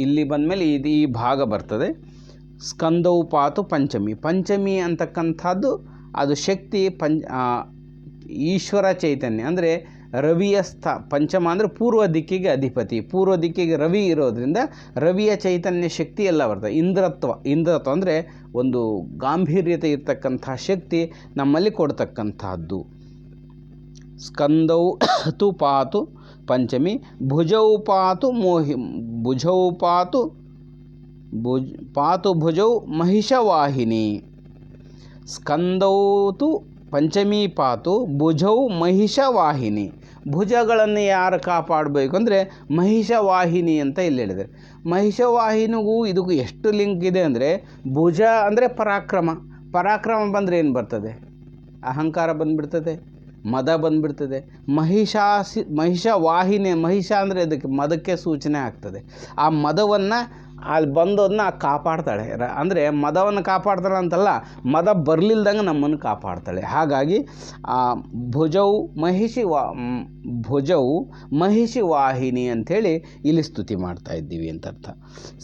ಇಲ್ಲಿ ಬಂದಮೇಲೆ ಈ ಭಾಗ ಬರ್ತದೆ. ಸ್ಕಂದವು ಪಾತು ಪಂಚಮಿ. ಪಂಚಮಿ ಅಂತಕ್ಕಂಥದ್ದು ಅದು ಶಕ್ತಿ ಈಶ್ವರ ಚೈತನ್ಯ ಅಂದರೆ ರವಿಯ ಪಂಚಮ ಅಂದರೆ ಪೂರ್ವ ದಿಕ್ಕಿಗೆ ಅಧಿಪತಿ, ಪೂರ್ವ ದಿಕ್ಕಿಗೆ ರವಿ ಇರೋದರಿಂದ ರವಿಯ ಚೈತನ್ಯ ಶಕ್ತಿ ಎಲ್ಲ ಬರ್ತದೆ. ಇಂದ್ರತ್ವ ಅಂದರೆ ಒಂದು ಗಾಂಭೀರ್ಯತೆ ಇರ್ತಕ್ಕಂಥ ಶಕ್ತಿ ನಮ್ಮಲ್ಲಿ ಕೊಡ್ತಕ್ಕಂಥದ್ದು. ಸ್ಕಂದೌ ತು ಪಾತು ಪಂಚಮಿ, ಭುಜೌ ಪಾತು ಪಾತು ಭುಜೌ ಮಹಿಷವಾಹಿನಿ. ಸ್ಕಂದೌ ತು ಪಂಚಮಿ ಪಾತು ಭುಜೌ ಮಹಿಷವಾಹಿನಿ. ಭುಜಗಳನ್ನು ಯಾರು ಕಾಪಾಡಬೇಕು ಅಂದರೆ ಮಹಿಷವಾಹಿನಿ ಅಂತ ಇಲ್ಲಿ ಹೇಳಿದ್ದಾರೆ. ಮಹಿಷವಾಹಿನಿಗೂ ಇದಕ್ಕೂ ಎಷ್ಟು ಲಿಂಕ್ ಇದೆ ಅಂದರೆ, ಭುಜ ಅಂದರೆ ಪರಾಕ್ರಮ ಬಂದರೆ ಏನು ಬರ್ತದೆ? ಅಹಂಕಾರ ಬಂದುಬಿಡ್ತದೆ, ಮದ ಬಂದುಬಿಡ್ತದೆ. ಮಹಿಷವಾಹಿನಿ, ಮಹಿಷ ಅಂದರೆ ಅದಕ್ಕೆ ಮದಕ್ಕೆ ಸೂಚನೆ ಆಗ್ತದೆ. ಆ ಮದವನ್ನು ಅಲ್ಲಿ ಬಂದೋದನ್ನ ಕಾಪಾಡ್ತಾಳೆ. ಅಂದರೆ ಮದವನ್ನು ಕಾಪಾಡ್ತಾಳೆ ಅಂತಲ್ಲ, ಮದ ಬರಲಿಲ್ದಂಗೆ ನಮ್ಮನ್ನು ಕಾಪಾಡ್ತಾಳೆ. ಹಾಗಾಗಿ ಭುಜೌ ಮಹಿಷಿವಾಹಿನಿ ಅಂಥೇಳಿ ಇಲ್ಲಿ ಸ್ತುತಿ ಮಾಡ್ತಾ ಇದ್ದೀವಿ ಅಂತ ಅರ್ಥ.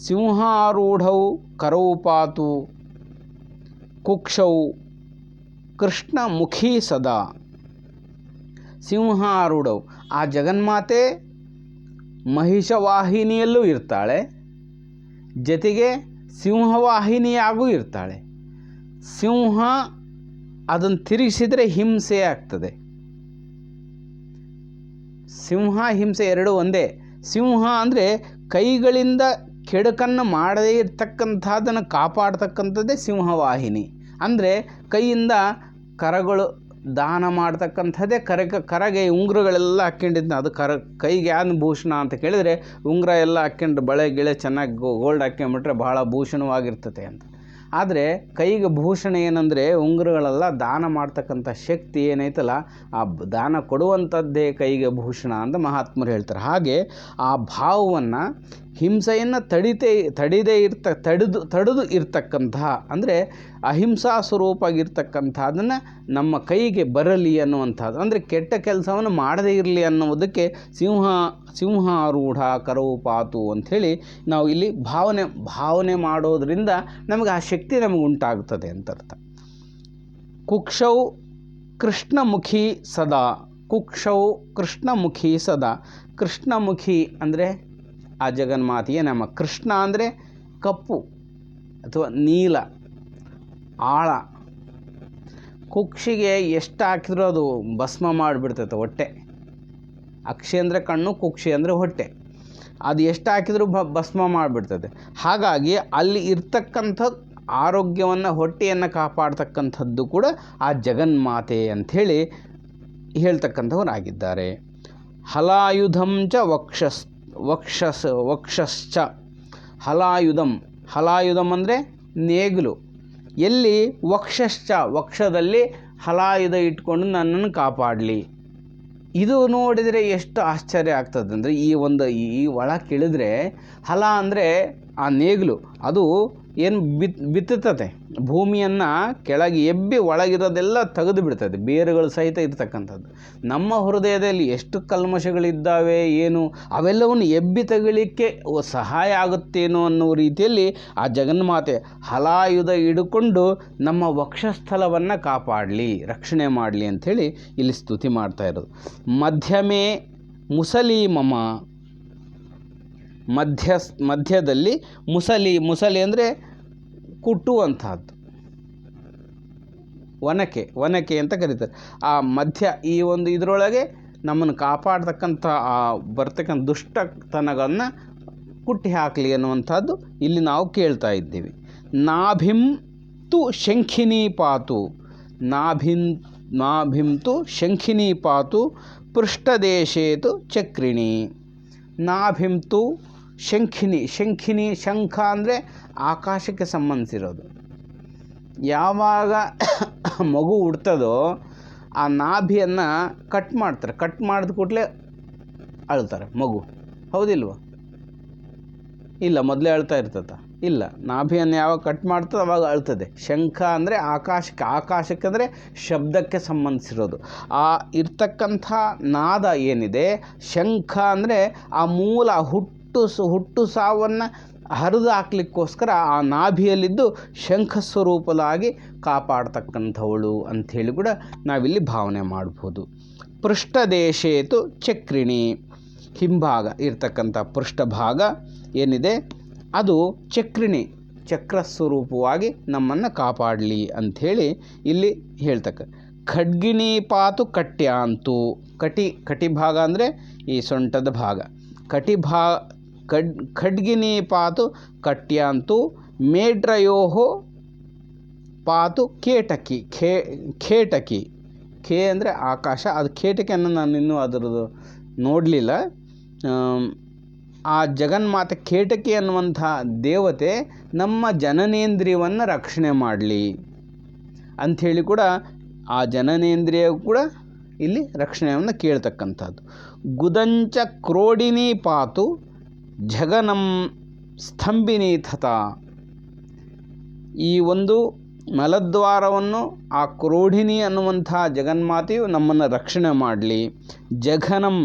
ಸಿಂಹಾರೂಢೌ ಕರೌ ಪಾತು ಕುಕ್ಷೌ ಕೃಷ್ಣಮುಖಿ ಸದಾ. ಸಿಂಹಾರೂಢೌ, ಆ ಜಗನ್ಮಾತೆ ಮಹಿಷವಾಹಿನಿಯಲ್ಲೂ ಇರ್ತಾಳೆ, ಜೊತೆಗೆ ಸಿಂಹವಾಹಿನಿಯಾಗೂ ಇರ್ತಾಳೆ. ಸಿಂಹ ಅದನ್ನು ತಿರುಗಿಸಿದರೆ ಹಿಂಸೆ ಆಗ್ತದೆ. ಸಿಂಹ ಹಿಂಸೆ ಎರಡೂ ಒಂದೇ. ಸಿಂಹ ಅಂದರೆ ಕೈಗಳಿಂದ ಕೆಡುಕನ್ನು ಮಾಡದೇ ಇರ್ತಕ್ಕಂಥದ್ದನ್ನು ಕಾಪಾಡ್ತಕ್ಕಂಥದ್ದೇ ಸಿಂಹವಾಹಿನಿ. ಅಂದರೆ ಕೈಯಿಂದ ಕರಗಳು ದಾನ ಮಾಡ್ತಕ್ಕಂಥದ್ದೇ ಕರಗೆ ಉಂಗುರಗಳೆಲ್ಲ ಹಾಕ್ಕೊಂಡಿದ್ದ ಅದು ಕೈಗೆ ಏನು ಭೂಷಣ ಅಂತ ಕೇಳಿದರೆ, ಉಂಗುರ ಎಲ್ಲ ಹಾಕ್ಕೊಂಡು ಬಳೆ ಗಿಳೆ ಚೆನ್ನಾಗಿ ಗೋಲ್ಡ್ ಹಾಕ್ಕೊಂಬಿಟ್ರೆ ಬಹಳ ಭೂಷಣವಾಗಿರ್ತದೆ ಅಂತ. ಆದರೆ ಕೈಗೆ ಭೂಷಣ ಏನಂದರೆ ಉಂಗುರಗಳೆಲ್ಲ ದಾನ ಮಾಡ್ತಕ್ಕಂಥ ಶಕ್ತಿ ಏನೈತಲ್ಲ, ಆ ದಾನ ಕೊಡುವಂಥದ್ದೇ ಕೈಗೆ ಭೂಷಣ ಅಂತ ಮಹಾತ್ಮರು ಹೇಳ್ತಾರೆ. ಹಾಗೆ ಆ ಭಾವವನ್ನು, ಹಿಂಸೆಯನ್ನು ತಡೆದು ಇರ್ತಕ್ಕಂತಹ ಅಂದರೆ ಅಹಿಂಸಾ ಸ್ವರೂಪಾಗಿರ್ತಕ್ಕಂಥದ್ದನ್ನು ನಮ್ಮ ಕೈಗೆ ಬರಲಿ ಅನ್ನುವಂಥದ್ದು, ಅಂದರೆ ಕೆಟ್ಟ ಕೆಲಸವನ್ನು ಮಾಡದೇ ಇರಲಿ ಅನ್ನೋದಕ್ಕೆ ಸಿಂಹಾರೂಢ ಕರೌ ಪಾತು ಅಂಥೇಳಿ ನಾವು ಇಲ್ಲಿ ಭಾವನೆ ಮಾಡೋದರಿಂದ ನಮಗೆ ಆ ಶಕ್ತಿ ನಮಗೆ ಉಂಟಾಗ್ತದೆ ಅಂತ ಅರ್ಥ. ಕುಕ್ಷೌ ಕೃಷ್ಣಮುಖಿ ಸದಾ. ಕುಕ್ಷೌ ಕೃಷ್ಣಮುಖಿ ಸದಾ. ಕೃಷ್ಣಮುಖಿ ಅಂದರೆ ಆ ಜಗನ್ಮಾತೆಯ ನಾಮ. ಕೃಷ್ಣ ಅಂದರೆ ಕಪ್ಪು ಅಥವಾ ನೀಲ, ಆಳ. ಕುಕ್ಷಿಗೆ ಎಷ್ಟು ಹಾಕಿದ್ರೂ ಅದು ಭಸ್ಮ ಮಾಡಿಬಿಡ್ತೈತೆ ಹೊಟ್ಟೆ. ಅಕ್ಷಿ ಅಂದರೆ ಕಣ್ಣು, ಕುಕ್ಷಿ ಅಂದರೆ ಹೊಟ್ಟೆ. ಅದು ಎಷ್ಟು ಹಾಕಿದ್ರೂ ಭಸ್ಮ ಮಾಡಿಬಿಡ್ತದೆ. ಹಾಗಾಗಿ ಅಲ್ಲಿ ಇರ್ತಕ್ಕಂಥ ಆರೋಗ್ಯವನ್ನು, ಹೊಟ್ಟೆಯನ್ನು ಕಾಪಾಡ್ತಕ್ಕಂಥದ್ದು ಕೂಡ ಆ ಜಗನ್ಮಾತೆ ಅಂಥೇಳಿ ಹೇಳ್ತಕ್ಕಂಥವರಾಗಿದ್ದಾರೆ. ಹಲಾಯುಧಂ ಚ ವಕ್ಷಶ್ಚ. ಹಲಾಯುಧಂ ಅಂದರೆ ನೇಗಿಲು. ಎಲ್ಲಿ? ವಕ್ಷಶ್ಚ, ವಕ್ಷದಲ್ಲಿ ಹಲಾಯುಧ ಇಟ್ಕೊಂಡು ನನ್ನನ್ನು ಕಾಪಾಡಲಿ. ಇದು ನೋಡಿದರೆ ಎಷ್ಟು ಆಶ್ಚರ್ಯ ಆಗ್ತದೆ ಅಂದರೆ, ಈ ಒಳ ಕೇಳಿದ್ರೆ ಹಲ ಅಂದರೆ ಆ ನೇಗಿಲು, ಅದು ಏನು ಬಿತ್ತುತ್ತದೆ, ಭೂಮಿಯನ್ನು ಕೆಳಗೆ ಎಬ್ಬಿ ಒಳಗಿರೋದೆಲ್ಲ ತೆಗೆದು ಬಿಡ್ತದೆ, ಬೇರುಗಳು ಸಹಿತ ಇರ್ತಕ್ಕಂಥದ್ದು. ನಮ್ಮ ಹೃದಯದಲ್ಲಿ ಎಷ್ಟು ಕಲ್ಮಶಗಳಿದ್ದಾವೆ ಏನು, ಅವೆಲ್ಲವನ್ನು ಎಬ್ಬಿ ತೆಗಿಲಿಕ್ಕೆ ಸಹಾಯ ಆಗುತ್ತೇನೋ ಅನ್ನೋ ರೀತಿಯಲ್ಲಿ ಆ ಜಗನ್ಮಾತೆ ಹಲಾಯುಧ ಹಿಡ್ಕೊಂಡು ನಮ್ಮ ವಕ್ಷಸ್ಥಲವನ್ನು ಕಾಪಾಡಲಿ, ರಕ್ಷಣೆ ಮಾಡಲಿ ಅಂಥೇಳಿ ಇಲ್ಲಿ ಸ್ತುತಿ ಮಾಡ್ತಾ ಇರೋದು. ಮಧ್ಯಮೇ ಮುಸಲಿ ಮಮ. ಮಧ್ಯದಲ್ಲಿ ಮುಸಲಿ ಅಂದರೆ ಕುಟ್ಟುವಂಥದ್ದು, ಒನಕೆ ಅಂತ ಕರೀತಾರೆ. ಆ ಮಧ್ಯ ಈ ಒಂದು ಇದರೊಳಗೆ ನಮ್ಮನ್ನು ಕಾಪಾಡ್ತಕ್ಕಂಥ ಬರ್ತಕ್ಕಂಥ ದುಷ್ಟತನಗಳನ್ನು ಕುಟ್ಟಿ ಹಾಕಲಿ ಅನ್ನುವಂಥದ್ದು ಇಲ್ಲಿ ನಾವು ಕೇಳ್ತಾ ಇದ್ದೀವಿ. ನಾಭಿಂ ತು ಶಂಖಿನಿ ಪಾತು. ನಾಭಿಂ ತು ಶಂಖಿನಿ ಪಾತು ಪೃಷ್ಠದೇಶೇತು ಚಕ್ರಿಣಿ. ನಾಭಿಂ ತು ಶಂಖಿನಿ. ಶಂಖ ಅಂದರೆ ಆಕಾಶಕ್ಕೆ ಸಂಬಂಧಿಸಿರೋದು. ಯಾವಾಗ ಮಗು ಹುಡ್ತದೋ ಆ ನಾಭಿಯನ್ನು ಕಟ್ ಮಾಡ್ತಾರೆ. ಕಟ್ ಮಾಡಿದ ಕೂಡಲೇ ಅಳ್ತಾರೆ ಮಗು, ಹೌದಿಲ್ವ? ಇಲ್ಲ, ಮೊದಲೇ ಅಳ್ತಾ ಇರ್ತದ? ಇಲ್ಲ, ನಾಭಿಯನ್ನು ಯಾವಾಗ ಕಟ್ ಮಾಡ್ತದೆ ಅವಾಗ ಅಳ್ತದೆ. ಶಂಖ ಅಂದರೆ ಆಕಾಶಕ್ಕೆ ಅಂದರೆ ಶಬ್ದಕ್ಕೆ ಸಂಬಂಧಿಸಿರೋದು. ಆ ಇರ್ತಕ್ಕಂಥ ನಾದ ಏನಿದೆ, ಶಂಖ ಅಂದರೆ ಆ ಮೂಲ ಹುಟ್ಟು ಸಾವನ್ನು ಹರಿದು ಹಾಕ್ಲಿಕ್ಕೋಸ್ಕರ ಆ ನಾಭಿಯಲ್ಲಿದ್ದು ಶಂಖ ಸ್ವರೂಪಲಾಗಿ ಕಾಪಾಡ್ತಕ್ಕಂಥವಳು ಅಂಥೇಳಿ ಕೂಡ ನಾವಿಲ್ಲಿ ಭಾವನೆ ಮಾಡ್ಬೋದು. ಪೃಷ್ಠದೇಶೇತು ಚಕ್ರಿಣಿ, ಹಿಂಭಾಗ ಇರ್ತಕ್ಕಂಥ ಪೃಷ್ಠಭಾಗ ಏನಿದೆ ಅದು ಚಕ್ರಿಣಿ, ಚಕ್ರ ಸ್ವರೂಪವಾಗಿ ನಮ್ಮನ್ನು ಕಾಪಾಡಲಿ ಅಂಥೇಳಿ ಇಲ್ಲಿ ಹೇಳ್ತಕ್ಕ. ಖಡ್ಗಿಣಿ ಪಾತು ಕಟ್ಯಾಂತು, ಕಟಿಭಾಗ ಅಂದರೆ ಈ ಸೊಂಟದ ಭಾಗ, ಖಡ್ಗಿಣಿ ಪಾತು ಕಟ್ಯಾಂತು ಮೇಡ್ರಯೋ ಪಾತು ಕೇಟಕಿ, ಖೇಟಕಿ, ಖೇ ಅಂದರೆ ಆಕಾಶ, ಅದು ಕೇಟಕಿಯನ್ನು ನಾನು ಇನ್ನೂ ಅದರದ್ದು ನೋಡಲಿಲ್ಲ. ಆ ಜಗನ್ಮಾತೆ ಕೇಟಕಿ ಅನ್ನುವಂಥ ದೇವತೆ ನಮ್ಮ ಜನನೇಂದ್ರಿಯವನ್ನು ರಕ್ಷಣೆ ಮಾಡಲಿ ಅಂಥೇಳಿ ಕೂಡ ಆ ಜನನೇಂದ್ರಿಯ ಕೂಡ ಇಲ್ಲಿ ರಕ್ಷಣೆಯನ್ನು ಕೇಳ್ತಕ್ಕಂಥದ್ದು. ಗುದಂಚ ಕ್ರೋಡಿನಿ ಪಾತು ಜಗನಂ ಸ್ತಂಭಿನಿ ತಥಾ, ಈ ಒಂದು ಮಲದ್ವಾರವನ್ನು ಆ ಕ್ರೋಢಿನಿ ಅನ್ನುವಂಥ ಜಗನ್ಮಾತೆಯು ನಮ್ಮನ್ನು ರಕ್ಷಣೆ ಮಾಡಲಿ. ಜಘನಂ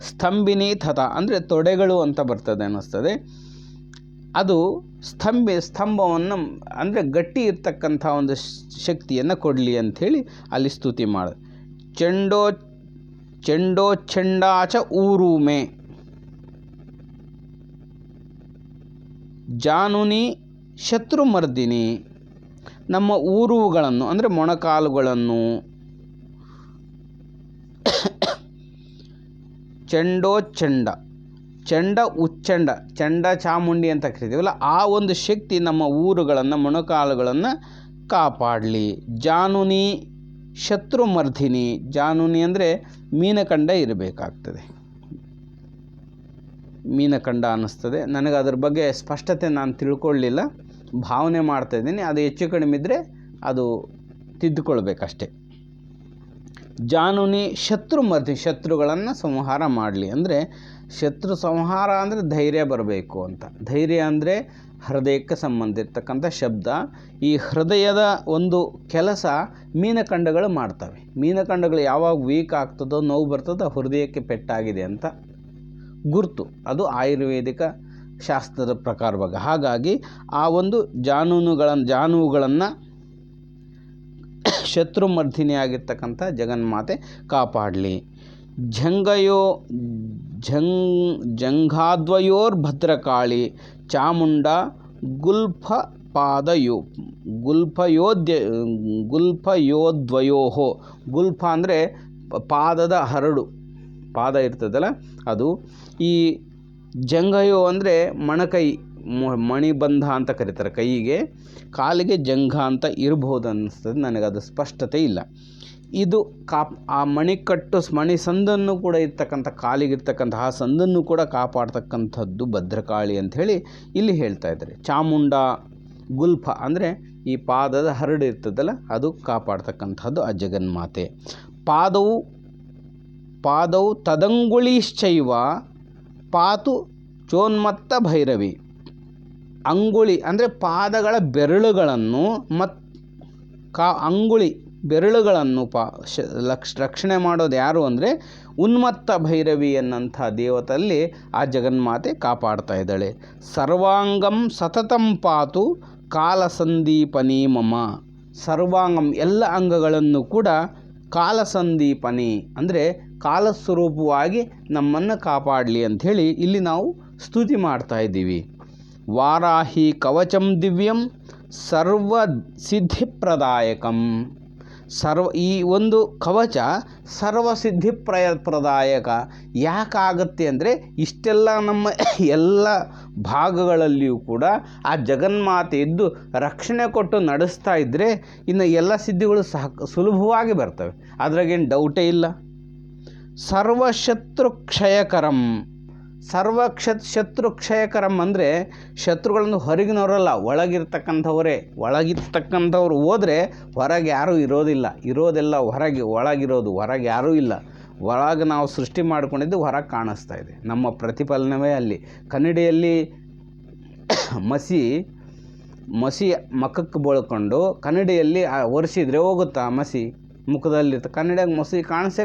ಸ್ತಂಭಿನಿ ತಥಾ ಅಂದರೆ ತೊಡೆಗಳು ಅಂತ ಬರ್ತದೆ ಅನ್ನಿಸ್ತದೆ, ಅದು ಸ್ತಂಭವನ್ನು ಅಂದರೆ ಗಟ್ಟಿ ಇರ್ತಕ್ಕಂಥ ಒಂದು ಶಕ್ತಿಯನ್ನು ಕೊಡಲಿ ಅಂಥೇಳಿ ಅಲ್ಲಿ ಸ್ತುತಿ ಮಾಡ. ಚೆಂಡಾಚ ಊರುಮೆ ಜಾನುನಿ ಶತ್ರುಮರ್ದಿನಿ, ನಮ್ಮ ಊರುಗಳನ್ನು ಅಂದರೆ ಮೊಣಕಾಲುಗಳನ್ನು, ಚಂಡ ಉಚ್ಚಂಡ, ಚಂಡ ಚಾಮುಂಡಿ ಅಂತ ಕರಿತೀವಲ್ಲ, ಆ ಒಂದು ಶಕ್ತಿ ನಮ್ಮ ಊರುಗಳನ್ನು ಮೊಣಕಾಲುಗಳನ್ನು ಕಾಪಾಡಲಿ. ಜಾನುನಿ ಶತ್ರುಮರ್ಧಿನಿ, ಜಾನುನಿ ಅಂದರೆ ಮೀನಖಂಡ ಇರಬೇಕಾಗ್ತದೆ, ಮೀನಖಂಡ ಅನ್ನಿಸ್ತದೆ ನನಗೆ. ಅದ್ರ ಬಗ್ಗೆ ಸ್ಪಷ್ಟತೆ ನಾನು ತಿಳ್ಕೊಳ್ಳಿಲ್ಲ, ಭಾವನೆ ಮಾಡ್ತಾಯಿದ್ದೀನಿ. ಅದು ಹೆಚ್ಚು ಕಡಿಮೆ ಇದ್ದರೆ ಅದು ತಿದ್ದುಕೊಳ್ಬೇಕಷ್ಟೆ. ಜಾನುನಿ ಶತ್ರುಮರ್ಧಿ, ಶತ್ರುಗಳನ್ನು ಸಂಹಾರ ಮಾಡಲಿ. ಅಂದರೆ ಶತ್ರು ಸಂಹಾರ ಅಂದರೆ ಧೈರ್ಯ ಬರಬೇಕು ಅಂತ. ಧೈರ್ಯ ಅಂದರೆ ಹೃದಯಕ್ಕೆ ಸಂಬಂಧಿರ್ತಕ್ಕಂಥ ಶಬ್ದ. ಈ ಹೃದಯದ ಒಂದು ಕೆಲಸ ಮೀನಖಂಡಗಳು ಮಾಡ್ತವೆ. ಮೀನಖಂಡಗಳು ಯಾವಾಗ ವೀಕ್ ಆಗ್ತದೋ, ನೋವು ಬರ್ತದೋ, ಹೃದಯಕ್ಕೆ ಪೆಟ್ಟಾಗಿದೆ ಅಂತ ಗುರುತು. ಅದು ಆಯುರ್ವೇದಿಕ ಶಾಸ್ತ್ರದ ಪ್ರಕಾರವಾಗ. ಹಾಗಾಗಿ ಆ ಒಂದು ಜಾನುವುಗಳನ್ನು ಶತ್ರುಮರ್ಧಿನಿಯಾಗಿರ್ತಕ್ಕಂಥ ಜಗನ್ಮಾತೆ ಕಾಪಾಡಲಿ. ಜಂಘಾದ್ವಯೋರ್ಭದ್ರಕಾಳಿ ಚಾಮುಂಡ ಗುಲ್ಫಯೋದ್ವಯೋ, ಗುಲ್ಫ ಅಂದರೆ ಪಾದದ ಹರಡು, ಪಾದ ಇರ್ತದಲ್ಲ ಅದು. ಈ ಜಂಘಯೋ ಅಂದರೆ ಮೊಣಕೈ, ಮಣಿಬಂಧ ಅಂತ ಕರೀತಾರೆ ಕೈಗೆ, ಕಾಲಿಗೆ ಜಂಘ ಅಂತ ಇರ್ಬೋದು ಅನ್ನಿಸ್ತದೆ, ನನಗದು ಸ್ಪಷ್ಟತೆ ಇಲ್ಲ. ಇದು ಆ ಮಣಿ ಸಂದನ್ನು ಕೂಡ ಇರ್ತಕ್ಕಂಥ, ಕಾಲಿಗಿರ್ತಕ್ಕಂಥ ಆ ಸಂದನ್ನು ಕೂಡ ಕಾಪಾಡ್ತಕ್ಕಂಥದ್ದು ಭದ್ರಕಾಳಿ ಅಂಥೇಳಿ ಇಲ್ಲಿ ಹೇಳ್ತಾ ಇದ್ದಾರೆ. ಚಾಮುಂಡ ಗುಲ್ಫ ಅಂದರೆ ಈ ಪಾದದ ಹರಡು ಇರ್ತದಲ್ಲ ಅದು ಕಾಪಾಡ್ತಕ್ಕಂಥದ್ದು ಆ ಜಗನ್ಮಾತೆ. ಪಾದವು ತದಂಗುಳಿಶ್ಚೈವ ಪಾತು ಚೋನ್ಮತ್ತ ಭೈರವಿ, ಅಂಗುಳಿ ಅಂದರೆ ಪಾದಗಳ ಬೆರಳುಗಳನ್ನು ಅಂಗುಳಿ ಬೆರಳುಗಳನ್ನು ರಕ್ಷಣೆ ಮಾಡೋದು ಯಾರು ಅಂದರೆ ಉನ್ಮತ್ತ ಭೈರವಿ ಅನ್ನಂಥ ದೇವತಲ್ಲಿ ಆ ಜಗನ್ಮಾತೆ ಕಾಪಾಡ್ತಾ ಇದ್ದಾಳೆ. ಸರ್ವಾಂಗಂ ಸತತಂ ಪಾತು ಕಾಲಸಂದೀಪನಿ ಮಮ, ಸರ್ವಾಂಗಂ ಎಲ್ಲ ಅಂಗಗಳನ್ನು ಕೂಡ ಕಾಲಸಂದೀಪನಿ ಅಂದರೆ ಕಾಲಸ್ವರೂಪವಾಗಿ ನಮ್ಮನ್ನು ಕಾಪಾಡಲಿ ಅಂಥೇಳಿ ಇಲ್ಲಿ ನಾವು ಸ್ತುತಿ ಮಾಡ್ತಾ ಇದ್ದೀವಿ. ವಾರಾಹಿ ಕವಚಂ ದಿವ್ಯಂ ಸರ್ವಸಿದ್ಧಿಪ್ರದಾಯಕಂ, ಈ ಒಂದು ಕವಚ ಸರ್ವಸಿದ್ಧಿಪ್ರದಾಯಕ ಯಾಕಾಗತ್ತೆ ಅಂದರೆ ಇಷ್ಟೆಲ್ಲ ನಮ್ಮ ಎಲ್ಲ ಭಾಗಗಳಲ್ಲಿಯೂ ಕೂಡ ಆ ಜಗನ್ಮಾತೆ ಇದ್ದು ರಕ್ಷಣೆ ಕೊಟ್ಟು ನಡೆಸ್ತಾ ಇದ್ದರೆ ಇನ್ನು ಎಲ್ಲ ಸಿದ್ಧಿಗಳು ಸುಲಭವಾಗಿ ಬರ್ತವೆ, ಅದ್ರಾಗೇನು ಡೌಟೇ ಇಲ್ಲ. ಸರ್ವಶತ್ರುಕ್ಷಯಕರಂ, ಶತ್ರುಕ್ಷಯಕರಂ ಅಂದರೆ ಶತ್ರುಗಳನ್ನು ಹೊರಗಿನವರಲ್ಲ, ಒಳಗಿರ್ತಕ್ಕಂಥವ್ರು ಹೋದರೆ ಹೊರಗೆ ಯಾರೂ ಇರೋದೆಲ್ಲ ಒಳಗೆ ಯಾರೂ ಇಲ್ಲ. ಒಳಗೆ ನಾವು ಸೃಷ್ಟಿ ಮಾಡ್ಕೊಂಡಿದ್ದು ಹೊರಗೆ ಕಾಣಿಸ್ತಾ ಇದೆ. ನಮ್ಮ ಪ್ರತಿಫಲನವೇ ಅಲ್ಲಿ. ಕನ್ನಡಿಯಲ್ಲಿ ಮಸಿ ಮಖಕ್ಕೆ ಬಳ್ಕೊಂಡು ಕನ್ನಡಿಯಲ್ಲಿ ಒರೆಸಿದರೆ ಹೋಗುತ್ತಾ ಮಸಿ? ಮುಖದಲ್ಲಿರ್ತ ಕನ್ನಡಿಯಾಗ ಮೊಸರು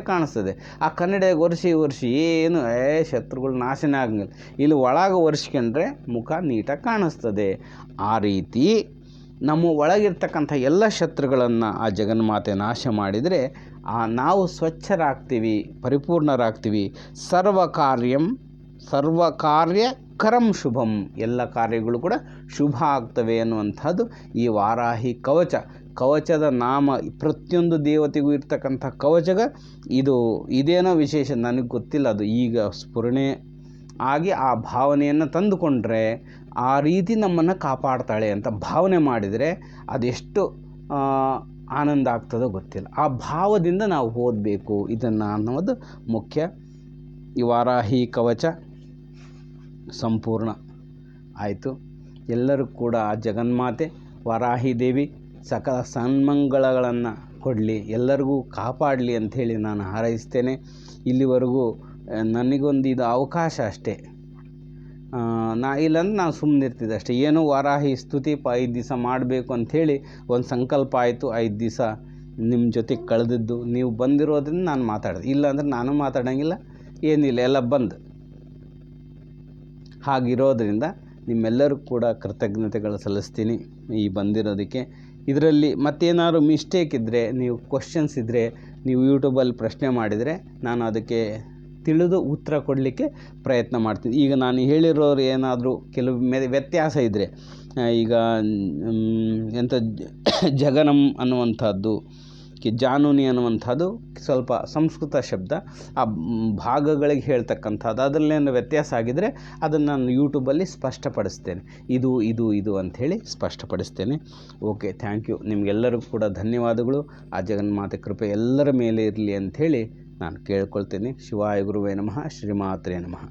ಕಾಣಿಸ್ತದೆ. ಆ ಕನ್ನಡಿಯಾಗ ಒರೆಸಿ ಏನು ಶತ್ರುಗಳು ನಾಶನೇ ಆಗಂಗಿಲ್ಲ. ಇಲ್ಲಿ ಒಳಗೆ ಒರೆಸ್ಕೊಂಡ್ರೆ ಮುಖ ನೀಟಾಗಿ ಕಾಣಿಸ್ತದೆ. ಆ ರೀತಿ ನಮ್ಮ ಒಳಗಿರ್ತಕ್ಕಂಥ ಎಲ್ಲ ಶತ್ರುಗಳನ್ನು ಆ ಜಗನ್ಮಾತೆ ನಾಶ ಮಾಡಿದರೆ ನಾವು ಸ್ವಚ್ಛರಾಗ್ತೀವಿ, ಪರಿಪೂರ್ಣರಾಗ್ತೀವಿ. ಸರ್ವಕಾರ್ಯ ಕರಂ ಶುಭಂ, ಎಲ್ಲ ಕಾರ್ಯಗಳು ಕೂಡ ಶುಭ ಆಗ್ತವೆ ಅನ್ನುವಂಥದ್ದು ಈ ವಾರಾಹಿ ಕವಚದ ನಾಮ. ಪ್ರತಿಯೊಂದು ದೇವತೆಗೂ ಇರ್ತಕ್ಕಂಥ ಕವಚಗ ಇದೇನೋ ವಿಶೇಷ, ನನಗೆ ಗೊತ್ತಿಲ್ಲ. ಅದು ಈಗ ಸ್ಫುರಣೆ ಆಗಿ ಆ ಭಾವನೆಯನ್ನು ತಂದುಕೊಂಡ್ರೆ ಆ ರೀತಿ ನಮ್ಮನ್ನು ಕಾಪಾಡ್ತಾಳೆ ಅಂತ ಭಾವನೆ ಮಾಡಿದರೆ ಅದೆಷ್ಟು ಆನಂದ ಆಗ್ತದೋ ಗೊತ್ತಿಲ್ಲ. ಆ ಭಾವದಿಂದ ನಾವು ಓದಬೇಕು ಇದನ್ನು ಅನ್ನೋದು ಮುಖ್ಯ. ಈ ವಾರಾಹಿ ಕವಚ ಸಂಪೂರ್ಣ ಆಯಿತು. ಎಲ್ಲರೂ ಕೂಡ ಆ ಜಗನ್ಮಾತೆ ವಾರಾಹಿ ದೇವಿ ಸಕಲ ಸನ್ಮಂಗಳಗಳನ್ನು ಕೊಡಲಿ, ಎಲ್ಲರಿಗೂ ಕಾಪಾಡಲಿ ಅಂಥೇಳಿ ನಾನು ಹಾರೈಸ್ತೇನೆ. ಇಲ್ಲಿವರೆಗೂ ನನಗೊಂದು ಇದು ಅವಕಾಶ ಅಷ್ಟೇ. ಇಲ್ಲಾಂದ್ರೆ ನಾನು ಸುಮ್ಮನೆ ಇರ್ತಿದ್ದೆ ಅಷ್ಟೇ. ಏನೋ ವಾರಾಹಿ ಸ್ತುತಿ 5 ದಿವಸ ಮಾಡಬೇಕು ಅಂಥೇಳಿ ಒಂದು ಸಂಕಲ್ಪ ಆಯಿತು. 5 ದಿವಸ ನಿಮ್ಮ ಜೊತೆ ಕಳೆದಿದ್ದು ನೀವು ಬಂದಿರೋದ್ರಿಂದ ನಾನು ಮಾತಾಡಿದೆ. ಇಲ್ಲಾಂದ್ರೆ ನಾನು ಮಾತಾಡೋಂಗಿಲ್ಲ, ಏನಿಲ್ಲ, ಎಲ್ಲ ಬಂದು. ಹಾಗಿರೋದ್ರಿಂದ ನಿಮ್ಮೆಲ್ಲರೂ ಕೂಡ ಕೃತಜ್ಞತೆಗಳು ಸಲ್ಲಿಸ್ತೀನಿ ಈ ಬಂದಿರೋದಕ್ಕೆ. ಇದರಲ್ಲಿ ಮತ್ತೇನಾದ್ರು ಮಿಸ್ಟೇಕ್ ಇದ್ದರೆ, ನೀವು ಕ್ವಶನ್ಸ್ ಇದ್ದರೆ ನೀವು ಯೂಟ್ಯೂಬಲ್ಲಿ ಪ್ರಶ್ನೆ ಮಾಡಿದರೆ ನಾನು ಅದಕ್ಕೆ ತಿಳಿದು ಉತ್ತರ ಕೊಡಲಿಕ್ಕೆ ಪ್ರಯತ್ನ ಮಾಡ್ತೀನಿ. ಈಗ ನಾನು ಹೇಳಿರೋರು ಏನಾದರೂ ಕೆಲವು ವ್ಯತ್ಯಾಸ ಇದ್ದರೆ, ಈಗ ಜಗನಂ ಅನ್ನುವಂಥದ್ದು, ಜಾನುನಿ ಅನ್ನುವಂಥದ್ದು ಸ್ವಲ್ಪ ಸಂಸ್ಕೃತ ಶಬ್ದ, ಆ ಭಾಗಗಳಿಗೆ ಹೇಳ್ತಕ್ಕಂಥದ್ದು, ಅದರಲ್ಲೇನು ವ್ಯತ್ಯಾಸ ಆಗಿದ್ದರೆ ಅದನ್ನು ನಾನು ಯೂಟ್ಯೂಬಲ್ಲಿ ಸ್ಪಷ್ಟಪಡಿಸ್ತೇನೆ. ಇದು ಅಂಥೇಳಿ ಸ್ಪಷ್ಟಪಡಿಸ್ತೇನೆ. Okay, thank you. ನಿಮಗೆಲ್ಲರಿಗೂ ಕೂಡ ಧನ್ಯವಾದಗಳು. ಆ ಜಗನ್ಮಾತೆ ಕೃಪೆ ಎಲ್ಲರ ಮೇಲೆ ಇರಲಿ ಅಂಥೇಳಿ ನಾನು ಕೇಳ್ಕೊಳ್ತೇನೆ. ಶಿವಾಯ ಗುರುವೇ ನಮಃ. ಶ್ರೀಮಾತ್ರೇ ನಮಃ.